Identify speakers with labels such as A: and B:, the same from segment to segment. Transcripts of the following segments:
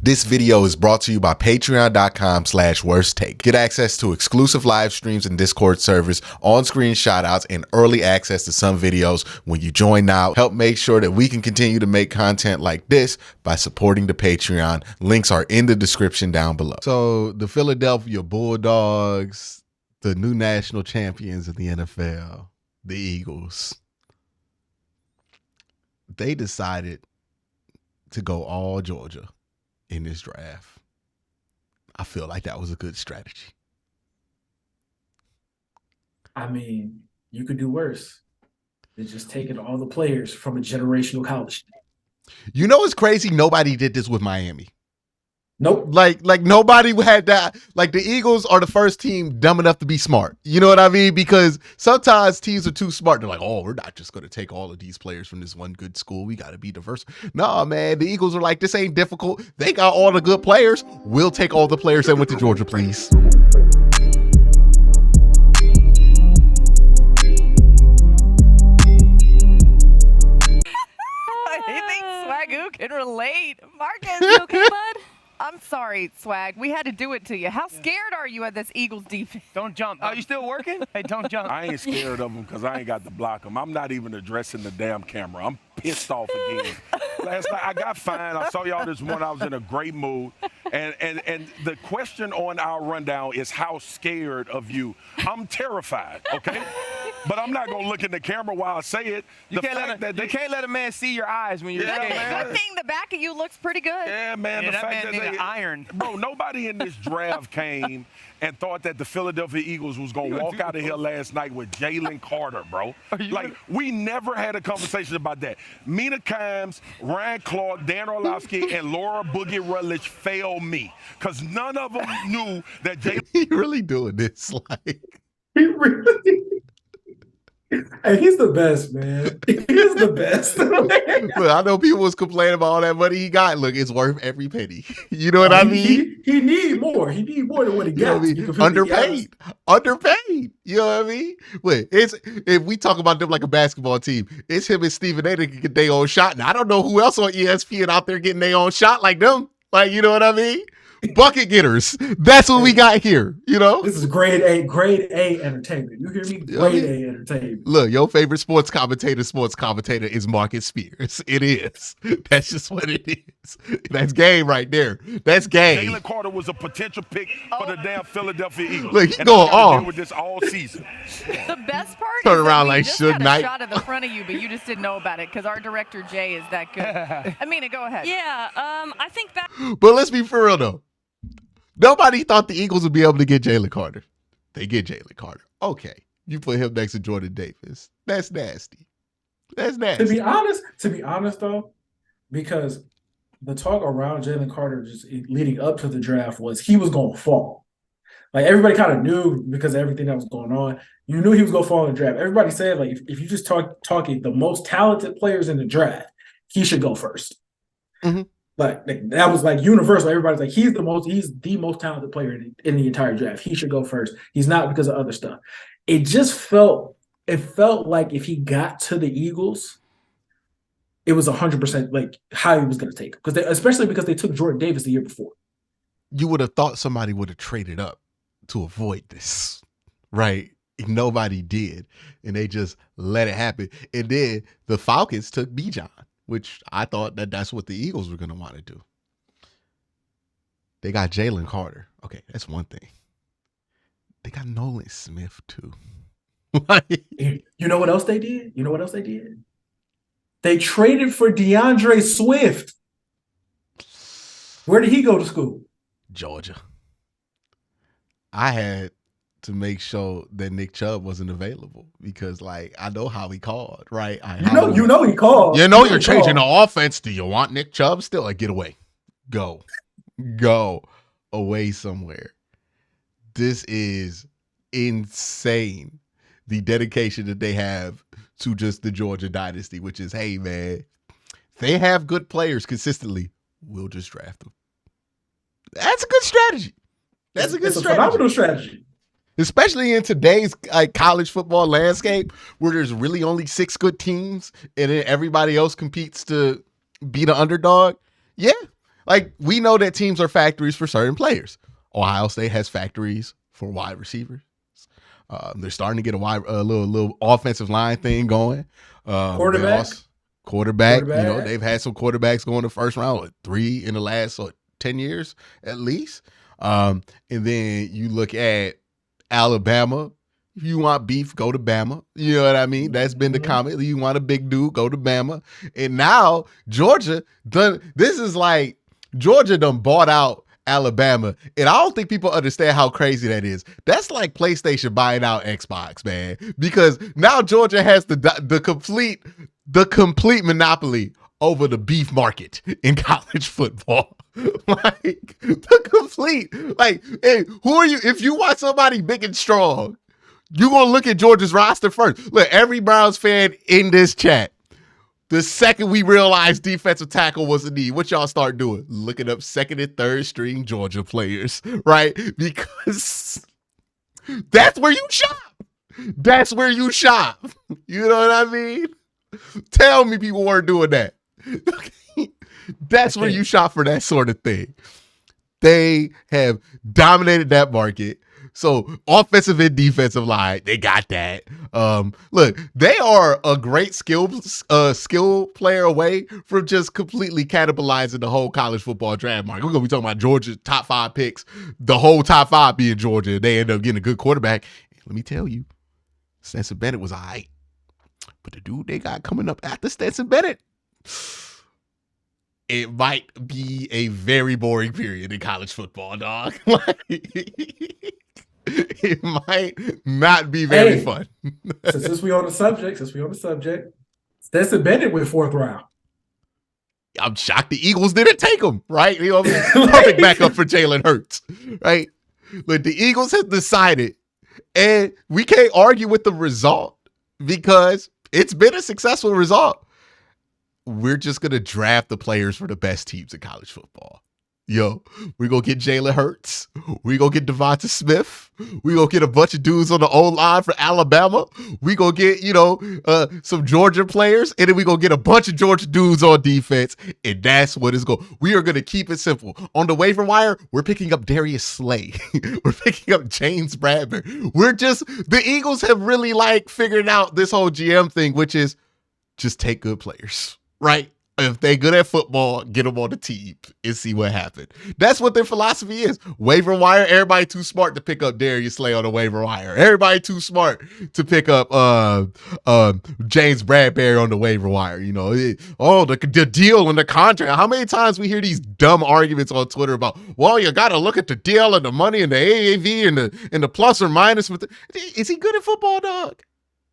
A: This video is brought to you by patreon.com/worsttake. Get access to exclusive live streams and Discord servers, on-screen shoutouts, and early access to some videos when you join now. Help make sure that we can continue to make content like this by supporting the Patreon. Links are in the description down below. So the Philadelphia Bulldogs, the new national champions of the NFL, the Eagles, they decided to go all Georgia in this draft. I feel like that was a good strategy.
B: I mean, you could do worse than just taking all the players from a generational college.
A: You know what's crazy? Nobody did this with Miami.
B: Nope.
A: Like nobody had that. Like the Eagles are the first team dumb enough to be smart. You know what I mean? Because sometimes teams are too smart. They're like, oh, we're not just going to take all of these players from this one good school. We got to be diverse. No, man. The Eagles are like, this ain't difficult. They got all the good players. We'll take all the players that went to Georgia, please.
C: I think Swagoo can relate. Marcus, you okay, bud? I'm sorry, Swag. We had to do it to you. How scared are you of this Eagles defense?
D: Don't jump. Oh, you still working? Hey, don't jump.
E: I ain't scared of them because I ain't got to block them. I'm not even addressing the damn camera. I'm pissed off again. Last night, I got fined. I saw y'all this morning. I was in a great mood. And the question on our rundown is how scared of you. I'm terrified, okay? But I'm not going to look in the camera while I say it.
D: You can't let a man see your eyes when you're scared.
C: Good thing the back of you looks pretty good.
E: Yeah, man.
D: Yeah,
E: the
D: that
E: fact
D: man
E: that
D: needed iron.
E: Bro, nobody in this draft came and thought that the Philadelphia Eagles was going to walk out of here last night with Jalen Carter, bro. Like, we never had a conversation about that. Mina Kimes, Ryan Clark, Dan Orlovsky, and Laura Boogie Rutledge failed me because none of them knew that Jalen.
A: He really doing this, like.
B: He really. Hey, he's the best, man. He's the best.
A: Look, I know people was complaining about all that money he got. Look, it's worth every penny. You know what I mean?
B: He need more. He need more than what he got.
A: You know what I mean? Underpaid. You know what I mean? Wait, if we talk about them like a basketball team, it's him and Stephen A. that can get their own shot. And I don't know who else on ESPN out there getting their own shot like them. Like, you know what I mean? Bucket getters. That's what we got here. You know,
B: this is grade A entertainment. You hear me? Grade A entertainment.
A: Look, your favorite sports commentator is Marcus Spears. It is. That's just what it is. That's game right there. That's game.
E: Jalen Carter was a potential pick for the damn Philadelphia Eagles.
A: Look, he going off
E: with this all season.
C: The best part
A: Turn
C: is
A: around
C: that we
A: like
C: just
A: Suge
C: got a
A: Knight.
C: shot at the front of you, but you just didn't know about it because our director Jay is that good. Amina, go ahead.
F: Yeah, I think back.
A: But let's be for real though. Nobody thought the Eagles would be able to get Jalen Carter. They get Jalen Carter. Okay. You put him next to Jordan Davis. That's nasty. That's nasty.
B: To be honest though, because the talk around Jalen Carter just leading up to the draft was he was going to fall. Like everybody kind of knew because of everything that was going on. You knew he was going to fall in the draft. Everybody said like if you just talking the most talented players in the draft, he should go first.
A: Mm-hmm.
B: Like that was like universal. Everybody's like, he's the most talented player in the entire draft. He should go first. He's not because of other stuff. It felt like if he got to the Eagles, it was 100% like how he was going to take him. Especially because they took Jordan Davis the year before.
A: You would have thought somebody would have traded up to avoid this, right? Nobody did, and they just let it happen. And then the Falcons took Bijan, which I thought that's what the Eagles were going to want to do. They got Jalen Carter. Okay, that's one thing. They got Nolan Smith, too.
B: You know what else they did? They traded for DeAndre Swift. Where did he go to school?
A: Georgia. I had to make sure that Nick Chubb wasn't available because, like, I know how he called, right?
B: You know he called.
A: You know you're changing the offense. Do you want Nick Chubb still? Like, get away. Go away somewhere. This is insane. The dedication that they have to just the Georgia dynasty, which is, hey, man, they have good players consistently. We'll just draft them. That's a good strategy. It's a
B: phenomenal strategy.
A: Especially in today's college football landscape where there's really only 6 good teams and then everybody else competes to be the underdog. Yeah, Like, we know that teams are factories for certain players. Ohio State has factories for wide receivers. They're starting to get a little offensive line thing going. Quarterback. You know, they've had some quarterbacks going the first round, 3 in the last 10 years at least. And then you look at Alabama. If you want beef, go to Bama. You know what I mean? That's been the comment. You want a big dude, go to Bama. And now Georgia done. This is like Georgia done bought out Alabama, and I don't think people understand how crazy that is. That's like PlayStation buying out Xbox, man. Because now Georgia has the complete monopoly over the beef market in college football. Like the complete. Like, hey, who are you? If you want somebody big and strong, you're gonna look at Georgia's roster first. Look, every Browns fan in this chat. The second we realized defensive tackle was a need, what y'all start doing? Looking up second and third string Georgia players, right? Because that's where you shop. That's where you shop. You know what I mean? Tell me people weren't doing that. That's where you shop for that sort of thing. They have dominated that market. So offensive and defensive line, they got that. Look, they are a great skill player away from just completely cannibalizing the whole college football draft market. We're gonna be talking about Georgia's top 5 picks, the whole top 5 being Georgia. They end up getting a good quarterback. Let me tell you, Stetson Bennett was all right, but the dude they got coming up after Stetson Bennett, it might be a very boring period in college football, dog. It might not be very fun.
B: Since we on the subject, Stetson Bennett went 4th round.
A: I'm shocked the Eagles didn't take him, right? You know what I mean? Perfect backup for Jalen Hurts, right? But the Eagles have decided, and we can't argue with the result because it's been a successful result. We're just going to draft the players for the best teams in college football. Yo, we're going to get Jalen Hurts. We're going to get Devonta Smith. We're going to get a bunch of dudes on the O-line for Alabama. We're going to get, some Georgia players. And then we're going to get a bunch of Georgia dudes on defense. And that's what it's going. We are going to keep it simple. On the waiver wire, we're picking up Darius Slay. We're picking up James Bradbury. The Eagles have really figured out this whole GM thing, which is just take good players, right? If they good at football, get them on the team and see what happens. That's what their philosophy is. Waiver wire, everybody too smart to pick up Darius Slay on the waiver wire. Everybody too smart to pick up James Bradbury on the waiver wire. You know, the deal and the contract. How many times we hear these dumb arguments on Twitter about, well, you got to look at the deal and the money and the AAV and the plus or minus. Is he good at football, dog?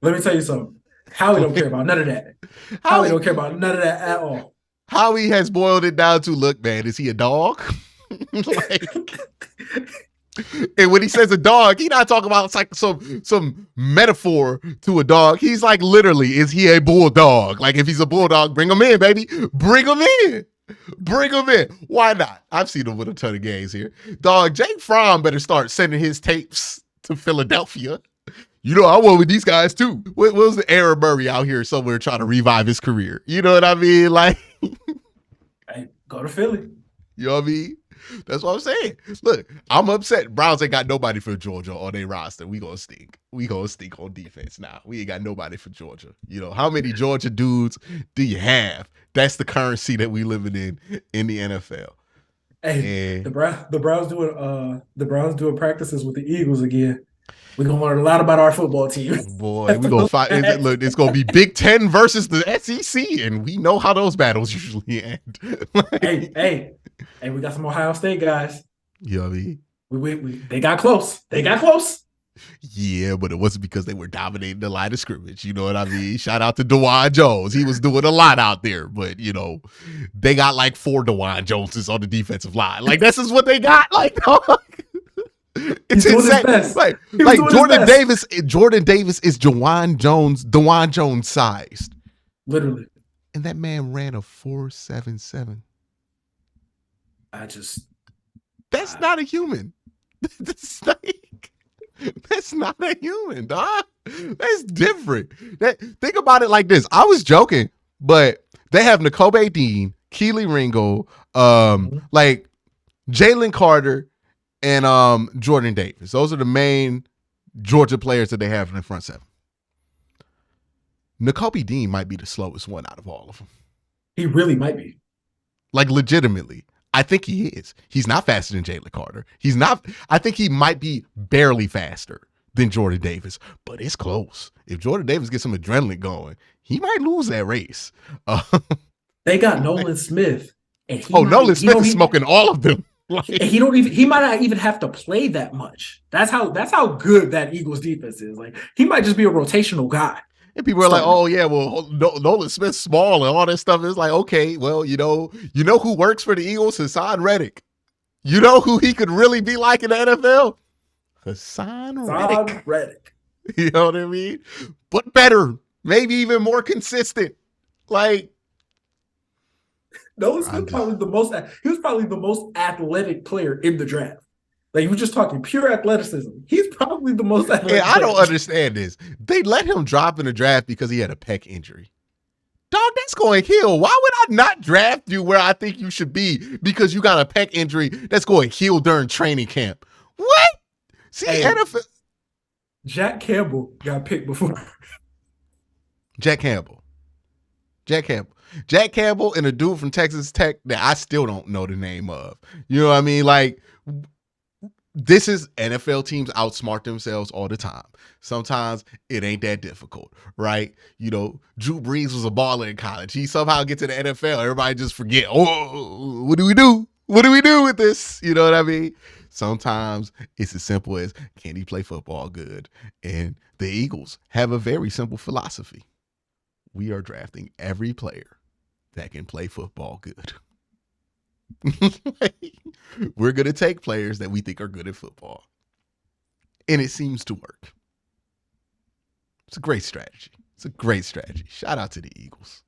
B: Let me tell you something. Howie don't care about none of that. Howie don't care about none of that at all.
A: Howie has boiled it down to, look, man, is he a dog? And when he says a dog, he's not talking about some metaphor to a dog. He's like, literally, is he a bulldog? Like, if he's a bulldog, bring him in, baby. Bring him in. Bring him in. Why not? I've seen him with a ton of games here. Dog, Jake Fromm better start sending his tapes to Philadelphia. You know, I went with these guys too. What was the Aaron Murray out here somewhere trying to revive his career? You know what I mean? Like,
B: hey, go to Philly.
A: You know what I mean? That's what I'm saying. Look, I'm upset. Browns ain't got nobody for Georgia on their roster. We gonna stink. We gonna stink on defense now. We ain't got nobody for Georgia. You know, how many Georgia dudes do you have? That's the currency that we living in the NFL.
B: Hey, and the Browns doing practices with the Eagles again. We're going to learn a lot about our football team.
A: Boy, we're going to fight. Look, it's going to be Big Ten versus the SEC, and we know how those battles usually end.
B: Hey, we got some Ohio State guys.
A: You know what I
B: mean? They got close.
A: Yeah, but it wasn't because they were dominating the line of scrimmage. You know what I mean? Shout out to DeJuan Jones. He was doing a lot out there, but, you know, they got like 4 DeJuan Joneses on the defensive line. Like, this is what they got. Like, it's insane. Like Jordan Davis is DeJuan Jones sized.
B: Literally.
A: And that man ran a 4.77. That's not a human. That's not a human, dog. That's different. Think about it like this. I was joking, but they have Nakobe Dean, Keely Ringo, Like Jalen Carter and Jordan Davis. Those are the main Georgia players that they have in the front seven. Nakobe Dean might be the slowest one out of all of them.
B: He really might be.
A: Like legitimately. I think he is. He's not faster than Jalen Carter. He's not. I think he might be barely faster than Jordan Davis, but it's close. If Jordan Davis gets some adrenaline going, he might lose that race.
B: They got Nolan Smith. And
A: Nolan Smith is smoking all of them.
B: Like, he might not even have to play that much. That's how good that Eagles defense is. Like, he might just be a rotational guy.
A: And people are like, oh yeah, well, Nolan Smith's small and all that stuff. It's like, okay, well, you know who works for the Eagles? Hassan Reddick. You know who he could really be like in the NFL? Hassan Reddick. You know what I mean? But better, maybe even more consistent. Like,
B: Nolan Smith he was probably the most athletic player in the draft. Like, you were just talking pure athleticism. He's probably the most athletic.
A: Yeah, I don't understand this. They let him drop in the draft because he had a pec injury. Dog, that's going to heal. Why would I not draft you where I think you should be because you got a pec injury that's going to heal during training camp? What? See, NFL.
B: Jack Campbell got picked before.
A: Jack Campbell and a dude from Texas Tech that I still don't know the name of. You know what I mean? Like, this is NFL teams outsmart themselves all the time. Sometimes it ain't that difficult, right? You know, Drew Brees was a baller in college. He somehow gets to the NFL. Everybody just forget, oh, what do we do? What do we do with this? You know what I mean? Sometimes it's as simple as, can he play football good? And the Eagles have a very simple philosophy. We are drafting every player that can play football good. We're going to take players that we think are good at football. And it seems to work. It's a great strategy. Shout out to the Eagles.